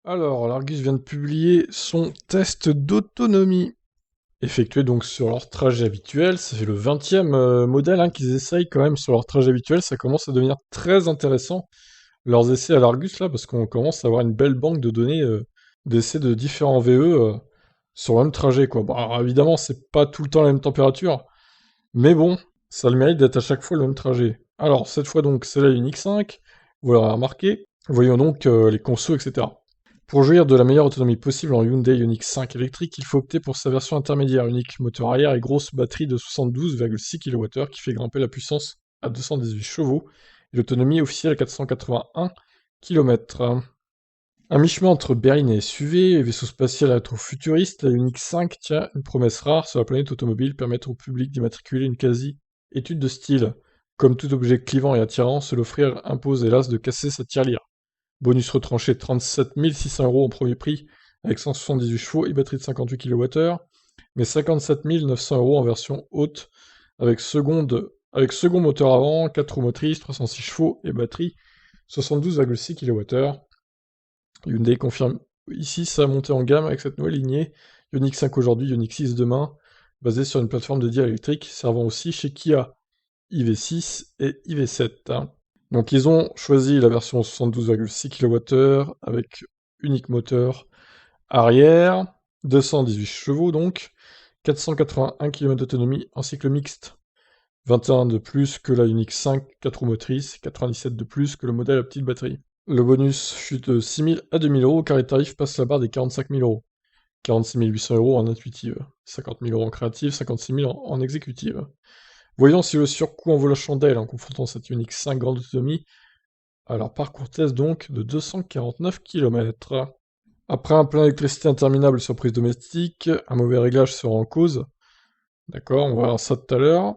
Alors, l'Argus vient de publier son test d'autonomie, effectué donc sur leur trajet habituel. Ça fait le 20e modèle hein, qu'ils essayent quand même sur leur trajet habituel. Ça commence à devenir très intéressant, leurs essais à l'Argus, là, parce qu'on commence à avoir une belle banque de données d'essais de différents VE sur le même trajet, quoi. Bon, alors, évidemment, c'est pas tout le temps la même température, mais bon, ça a le mérite d'être à chaque fois le même trajet. Alors, cette fois donc, c'est la Unix 5, vous l'aurez remarqué. Voyons donc les consos, etc. Pour jouir de la meilleure autonomie possible en Hyundai Ioniq 5 électrique, il faut opter pour sa version intermédiaire, unique moteur arrière et grosse batterie de 72,6 kWh qui fait grimper la puissance à 218 chevaux et l'autonomie officielle à 481 km. Un mi-chemin entre berline et SUV et vaisseau spatial à tour futuriste, la Ioniq 5 tient une promesse rare sur la planète automobile, permettre au public d'immatriculer une quasi-étude de style. Comme tout objet clivant et attirant, se l'offrir impose hélas de casser sa tirelire. Bonus retranché 37 600 € en premier prix, avec 178 chevaux et batterie de 58 kWh, mais 57 900 € en version haute, avec second moteur avant, 4 roues motrices, 306 chevaux et batterie 72,6 kWh. Hyundai confirme ici sa montée en gamme avec cette nouvelle lignée, Ioniq 5 aujourd'hui, Ioniq 6 demain, basée sur une plateforme dédiée à l'électrique, servant aussi chez Kia, IV6 et IV7. Donc ils ont choisi la version 72,6 kWh avec unique moteur arrière, 218 chevaux donc, 481 km d'autonomie en cycle mixte, 21 de plus que la Unix 5 4 roues motrices, 97 de plus que le modèle à petite batterie. Le bonus chute de 6 000 à 2 000 € car les tarifs passent la barre des 45 000 €. 46 800 € en intuitive, 50 000 € en créative, 56 000 en exécutive. Voyons si le surcoût en vaut la chandelle en confrontant cette Unix 5 grande autonomie à leur parcours test donc de 249 km. Après un plein d'électricité interminable sur prise domestique, un mauvais réglage sera en cause. D'accord, on va voir ça tout à l'heure.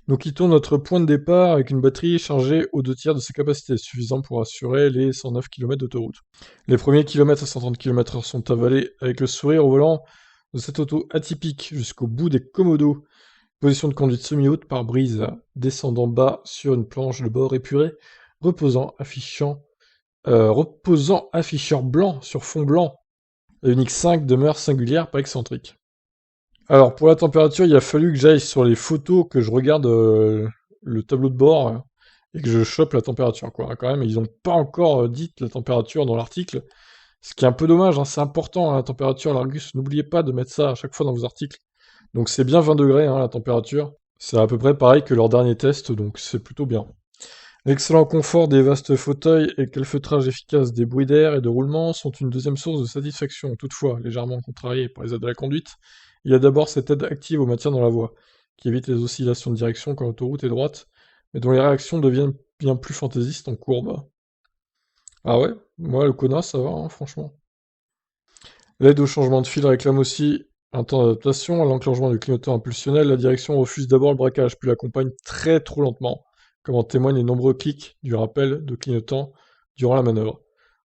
Nous quittons notre point de départ avec une batterie chargée aux 2 tiers de ses capacités, suffisant pour assurer les 109 km d'autoroute. Les premiers kilomètres à 130 km/h sont avalés avec le sourire au volant de cette auto atypique jusqu'au bout des commodos. Position de conduite semi-haute par brise, descendant bas sur une planche de bord épurée, reposant afficheur blanc sur fond blanc. La Unix 5 demeure singulière, pas excentrique. Alors pour la température, il a fallu que j'aille sur les photos, que je regarde le tableau de bord et que je chope la température quoi. Quand même, ils n'ont pas encore dit la température dans l'article, ce qui est un peu dommage. Hein, c'est important hein, la température, l'Argus. N'oubliez pas de mettre ça à chaque fois dans vos articles. Donc c'est bien 20 degrés hein, la température. C'est à peu près pareil que leur dernier test, donc c'est plutôt bien. L'excellent confort des vastes fauteuils et le calfeutrage efficace des bruits d'air et de roulement sont une deuxième source de satisfaction. Toutefois, légèrement contrarié par les aides à la conduite, il y a d'abord cette aide active au maintien dans la voie, qui évite les oscillations de direction quand l'autoroute est droite, mais dont les réactions deviennent bien plus fantaisistes en courbe. Ah ouais, moi le Kona ça va, hein, franchement. L'aide au changement de fil réclame aussi un temps d'adaptation. À l'enclenchement du clignotant impulsionnel, la direction refuse d'abord le braquage, puis l'accompagne très trop lentement, comme en témoignent les nombreux clics du rappel de clignotant durant la manœuvre.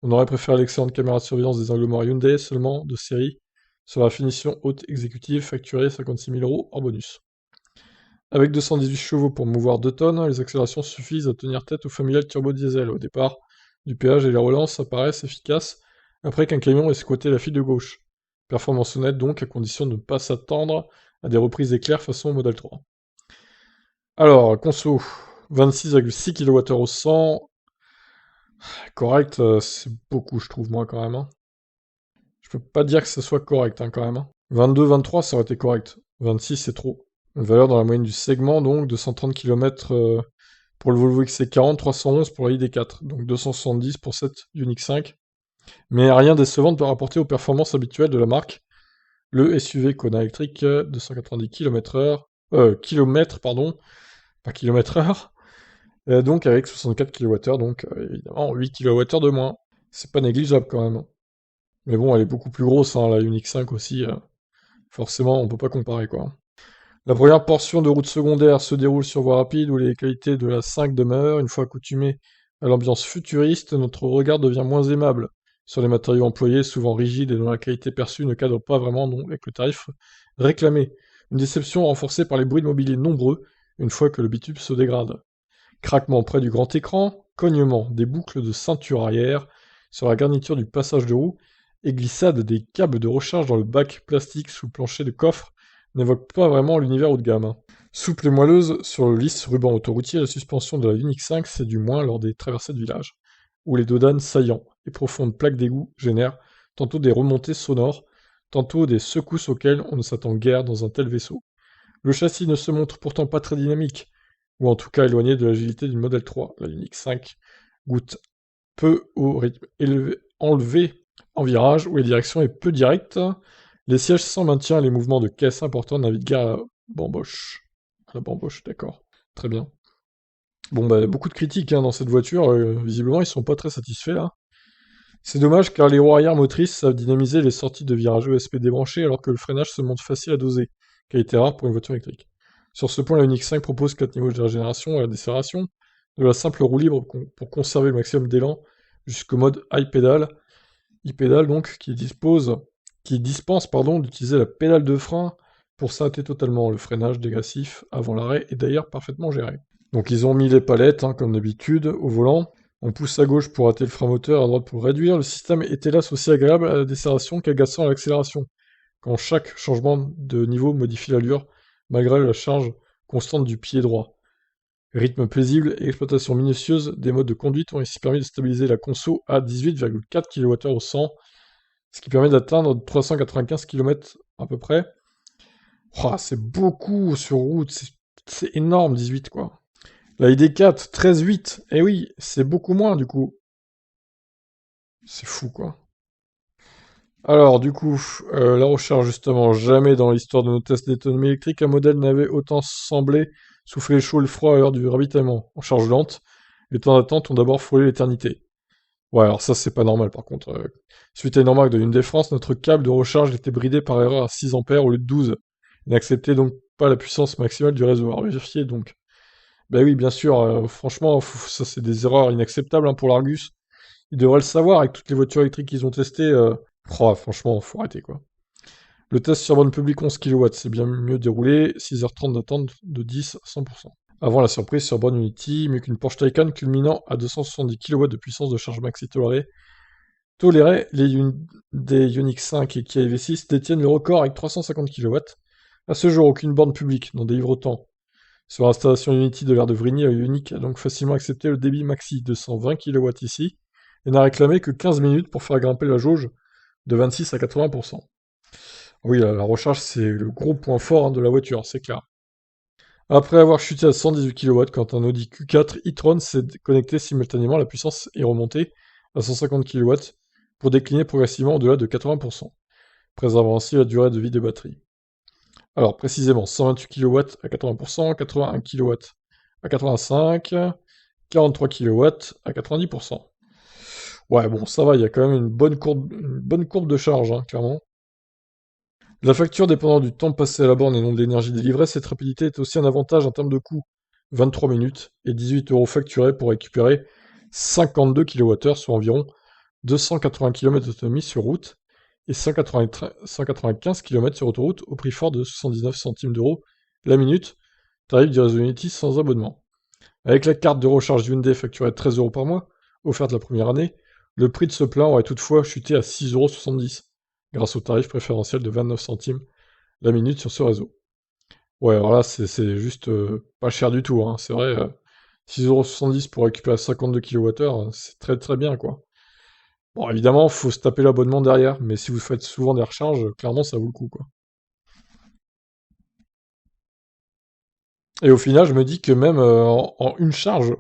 On aurait préféré l'excellente caméra de surveillance des angles morts Hyundai, seulement de série, sur la finition haute exécutive facturée 56 000 € en bonus. Avec 218 chevaux pour mouvoir 2 tonnes, les accélérations suffisent à tenir tête au familial turbo diesel. Au départ, du péage et les relances apparaissent efficaces après qu'un camion ait squatté la file de gauche. Performance honnête donc, à condition de ne pas s'attendre à des reprises d'éclairs façon Model 3. Alors, conso, 26,6 kWh au 100. Correct, c'est beaucoup je trouve moi quand même. Hein. Je peux pas dire que ce soit correct hein, quand même. Hein. 22, 23 ça aurait été correct. 26 c'est trop. Une valeur dans la moyenne du segment donc, 230 km pour le Volvo XC40, 311 pour la ID4, donc 270 pour cette Unix 5. Mais rien décevant de rapporter aux performances habituelles de la marque. Le SUV Kona électrique, 290 km/h, pardon, pas km/h, donc avec 64 kWh, donc évidemment 8 kWh de moins. C'est pas négligeable quand même. Hein. Mais bon, elle est beaucoup plus grosse, hein, la Unix 5 aussi, forcément on peut pas comparer quoi. La première portion de route secondaire se déroule sur voie rapide où les qualités de la 5 demeurent. Une fois accoutumé à l'ambiance futuriste, notre regard devient moins aimable sur les matériaux employés, souvent rigides et dont la qualité perçue ne cadre pas vraiment donc, avec le tarif réclamé. Une déception renforcée par les bruits de mobilier nombreux une fois que le bitume se dégrade. Craquement près du grand écran, cognement des boucles de ceinture arrière sur la garniture du passage de roue et glissade des câbles de recharge dans le bac plastique sous le plancher de coffre n'évoque pas vraiment l'univers haut de gamme, hein. Souple et moelleuse sur le lisse ruban autoroutier, la suspension de la Unix 5 c'est du moins lors des traversées de village, où les dodanes saillants et profondes plaques d'égout génèrent tantôt des remontées sonores, tantôt des secousses auxquelles on ne s'attend guère dans un tel vaisseau. Le châssis ne se montre pourtant pas très dynamique, ou en tout cas éloigné de l'agilité d'une Model 3. La Unix 5 goûte peu au rythme enlevé en virage, où la direction est peu directe. Les sièges sans maintien et les mouvements de caisse importants n'invitent guère à la bamboche. À la bamboche, d'accord. Très bien. Bon, bah, beaucoup de critiques hein, dans cette voiture. Visiblement, ils sont pas très satisfaits, là. C'est dommage, car les roues arrière motrices savent dynamiser les sorties de virage ESP débranchées, alors que le freinage se montre facile à doser, qualité rare pour une voiture électrique. Sur ce point, la Unix 5 propose 4 niveaux de régénération et la décélération, de la simple roue libre pour conserver le maximum d'élan, jusqu'au mode high pedal, e-pedal donc, qui dispense d'utiliser la pédale de frein pour s'arrêter totalement. Le freinage dégressif avant l'arrêt est d'ailleurs parfaitement géré. Donc ils ont mis les palettes, hein, comme d'habitude, au volant. On pousse à gauche pour rater le frein moteur, à droite pour réduire. Le système est hélas aussi agréable à la décélération qu'agaçant à l'accélération, quand chaque changement de niveau modifie l'allure, malgré la charge constante du pied droit. Rythme paisible et exploitation minutieuse des modes de conduite ont ici permis de stabiliser la conso à 18,4 kWh au 100, ce qui permet d'atteindre 395 km à peu près. Oh, c'est beaucoup sur route, c'est énorme 18 quoi. La ID4, 13,8, eh oui, c'est beaucoup moins du coup. C'est fou quoi. Alors du coup, la recharge justement, jamais dans l'histoire de nos tests d'autonomie électrique, un modèle n'avait autant semblé souffler le chaud et le froid à l'heure du ravitaillement. En charge lente, les temps d'attente ont d'abord frôlé l'éternité. Ouais, alors ça c'est pas normal par contre. Suite à une remarque de l'une des France, notre câble de recharge était bridé par erreur à 6 ampères au lieu de 12. Il n'acceptait donc pas la puissance maximale du réseau. À vérifier donc. Bah oui, bien sûr, franchement, ça c'est des erreurs inacceptables hein, pour l'Argus. Ils devraient le savoir avec toutes les voitures électriques qu'ils ont testées. Oh, franchement, faut arrêter quoi. Le test sur borne publique 11 kW, c'est bien mieux déroulé, 6h30 d'attente de 10 à 100%. Avant la surprise sur borne Unity, mieux qu'une Porsche Taycan culminant à 270 kW de puissance de charge maxi tolérée, des Unix 5 et Kia EV6 détiennent le record avec 350 kW. À ce jour, aucune borne publique n'en délivre autant. Sur l'installation Unity de l'aire de Vrigny, Ioniq a donc facilement accepté le débit maxi de 120 kW ici, et n'a réclamé que 15 minutes pour faire grimper la jauge de 26 à 80%. Oui, la recharge, c'est le gros point fort hein, de la voiture, c'est clair. Après avoir chuté à 118 kW, quand un Audi Q4 e-tron s'est connecté simultanément, la puissance est remontée à 150 kW pour décliner progressivement au-delà de 80%, préservant ainsi la durée de vie des batteries. Alors précisément, 128 kW à 80%, 81 kW à 85%, 43 kW à 90%. Ouais, bon, ça va, il y a quand même une bonne courbe de charge, hein, clairement. La facture dépendant du temps passé à la borne et non de l'énergie délivrée, cette rapidité est aussi un avantage en termes de coût. 23 minutes et 18 € facturés pour récupérer 52 kWh, soit environ 280 km d'autonomie sur route et 195 km sur autoroute au prix fort de 79 centimes d'euros la minute, tarif du réseau Unity sans abonnement. Avec la carte de recharge Hyundai facturée 13 € par mois, offerte la première année, le prix de ce plan aurait toutefois chuté à 6,70 € grâce au tarif préférentiel de 29 centimes la minute sur ce réseau. Ouais, alors là, c'est juste pas cher du tout, hein. C'est vrai, 6,70 € pour récupérer 52 kWh, c'est très très bien, quoi. Bon, évidemment, faut se taper l'abonnement derrière, mais si vous faites souvent des recharges, clairement, ça vaut le coup, quoi. Et au final, je me dis que même en une charge,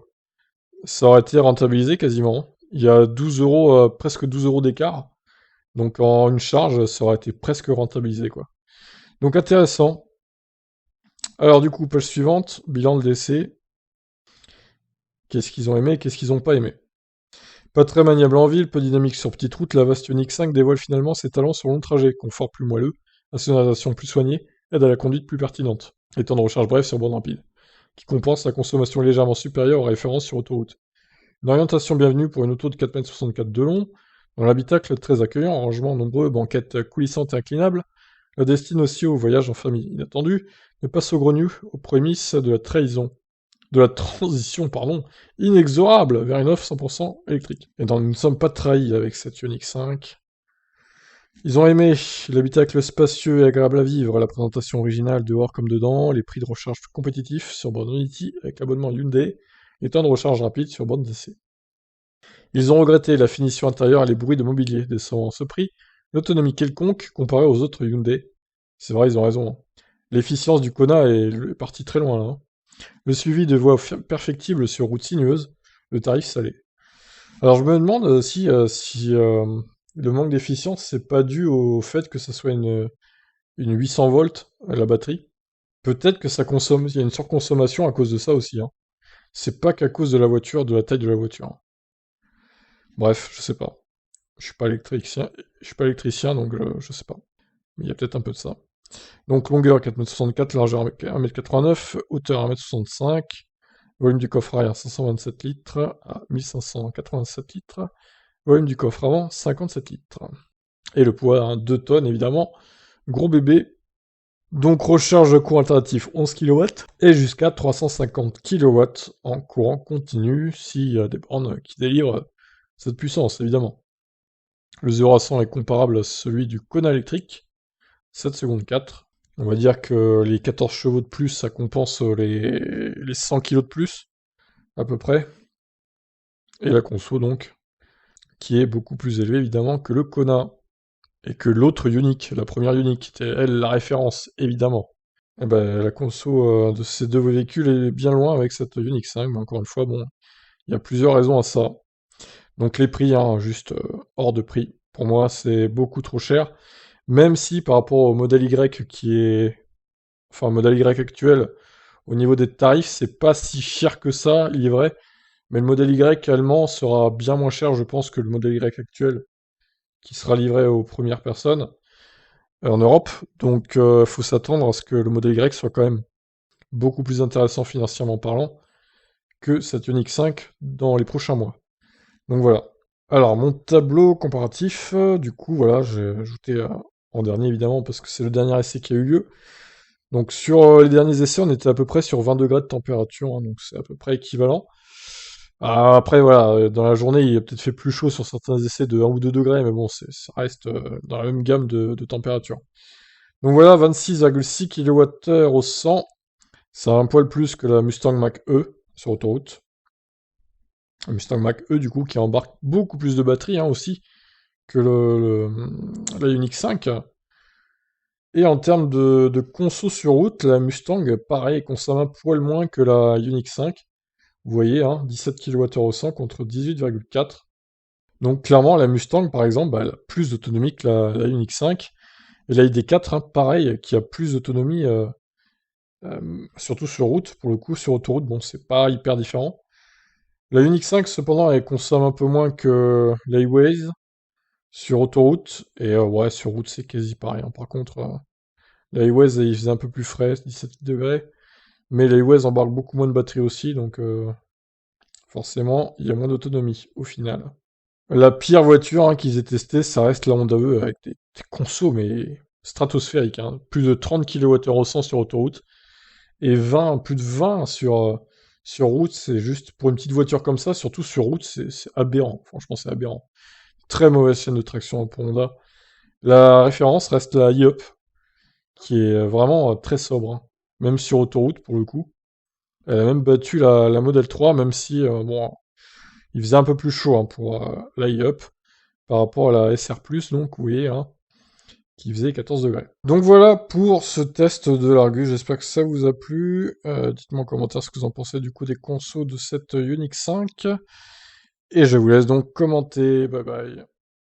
ça aurait été rentabilisé quasiment. Il y a 12 €, presque 12 € d'écart. Donc en une charge, ça aurait été presque rentabilisé, quoi. Donc intéressant. Alors du coup, page suivante, bilan de l'essai. Qu'est-ce qu'ils ont aimé, qu'est-ce qu'ils n'ont pas aimé? Pas très maniable en ville, peu dynamique sur petite route, la vaste Unix 5 dévoile finalement ses talents sur long trajet, confort plus moelleux, insonorisation plus soignée, aide à la conduite plus pertinente, et temps de recharge bref sur borne rapide, qui compense la consommation légèrement supérieure aux références sur autoroute. Une orientation bienvenue pour une auto de 4,64 m de long, dans l'habitacle très accueillant, rangements nombreux, banquettes coulissantes et inclinables, la destine aussi au voyage en famille inattendu, mais pas saugrenu aux prémices de la transition, inexorable vers une offre 100% électrique. Et donc, nous ne sommes pas trahis avec cette Unix 5. Ils ont aimé l'habitacle spacieux et agréable à vivre, la présentation originale dehors comme dedans, les prix de recharge compétitifs sur borne Unity avec l'abonnement Hyundai, les temps de recharge rapide sur borne DC. Ils ont regretté la finition intérieure et les bruits de mobilier, décevant ce prix, l'autonomie quelconque comparée aux autres Hyundai. C'est vrai, ils ont raison, hein. L'efficience du Kona est partie très loin là, hein. Le suivi de voies perfectibles sur route sinueuse, le tarif salé. Alors je me demande si le manque d'efficience, c'est pas dû au fait que ça soit une 800 volts, la batterie. Peut-être que ça consomme, il y a une surconsommation à cause de ça aussi, hein. C'est pas qu'à cause de la voiture, de la taille de la voiture. Bref, je sais pas. Je suis pas électricien, donc je sais pas. Mais il y a peut-être un peu de ça. Donc longueur 4,64 m, largeur 1,89 m, hauteur 1,65 m, volume du coffre arrière 527 litres à 1587 litres, volume du coffre avant 57 litres. Et le poids, hein, 2 tonnes évidemment, gros bébé. Donc recharge de courant alternatif 11 kW et jusqu'à 350 kW en courant continu s'il y a des bornes qui délivrent cette puissance évidemment. Le 0 à 100 est comparable à celui du Kona électrique, 7 secondes 4. On va dire que les 14 chevaux de plus, ça compense les 100 kg de plus, à peu près. Et la conso, donc, qui est beaucoup plus élevée, évidemment, que le Kona. Et que l'autre Unique, la première Unique, qui était, elle, la référence, évidemment. Et ben, la conso de ces deux véhicules est bien loin avec cette Unique 5, mais encore une fois, bon, il y a plusieurs raisons à ça. Donc les prix, hein, juste hors de prix. Pour moi, c'est beaucoup trop cher. Même si par rapport au modèle Y qui est... Enfin, modèle Y actuel, au niveau des tarifs, c'est pas si cher que ça, livré. Mais le modèle Y allemand sera bien moins cher, je pense, que le modèle Y actuel, qui sera livré aux premières personnes en Europe. Donc, faut s'attendre à ce que le modèle Y soit quand même beaucoup plus intéressant financièrement parlant que cette Ioniq 5 dans les prochains mois. Donc voilà. Alors, mon tableau comparatif, du coup, voilà, j'ai ajouté en dernier évidemment parce que c'est le dernier essai qui a eu lieu. Donc sur les derniers essais, on était à peu près sur 20 degrés de température, hein, donc c'est à peu près équivalent. Après voilà, dans la journée, il a peut-être fait plus chaud sur certains essais de 1 ou 2 degrés, mais bon, ça reste dans la même gamme de température. Donc voilà, 26,6 kWh au 100, c'est un poil plus que la Mustang Mach-E sur autoroute. La Mustang Mach-E, du coup, qui embarque beaucoup plus de batterie, hein, aussi, que la Ioniq 5. Et en termes de conso sur route, la Mustang, pareil, consomme un poil moins que la Ioniq 5. Vous voyez, hein, 17 kWh au 100 contre 18,4. Donc clairement, la Mustang, par exemple, bah, elle a plus d'autonomie que la Ioniq 5. Et la ID4, hein, pareil, qui a plus d'autonomie, surtout sur route. Pour le coup, sur autoroute, bon, c'est pas hyper différent. La Ioniq 5, cependant, elle consomme un peu moins que la E-Waze sur autoroute. Et ouais, sur route, c'est quasi pareil, hein. Par contre, la E-Waze, il faisait un peu plus frais, 17 degrés. Mais la E-Waze embarque beaucoup moins de batterie aussi, donc forcément, il y a moins d'autonomie au final. La pire voiture, hein, qu'ils aient testée, ça reste la Honda E avec des consos, mais stratosphériques, hein. Plus de 30 kWh au 100 sur autoroute et 20, plus de 20 sur route. C'est juste pour une petite voiture comme ça, surtout sur route, c'est aberrant. Franchement, c'est aberrant. Très mauvaise chaîne de traction pour Honda. La référence reste la e-up, qui est vraiment très sobre, hein. Même sur autoroute pour le coup. Elle a même battu la Model 3, même si bon, il faisait un peu plus chaud, hein, pour la e-up par rapport à la SR+, donc vous voyez, hein, qui faisait 14 degrés. Donc voilà pour ce test de l'Argus, j'espère que ça vous a plu. Dites-moi en commentaire ce que vous en pensez du coup des consos de cette Ioniq 5. Et je vous laisse donc commenter. Bye bye.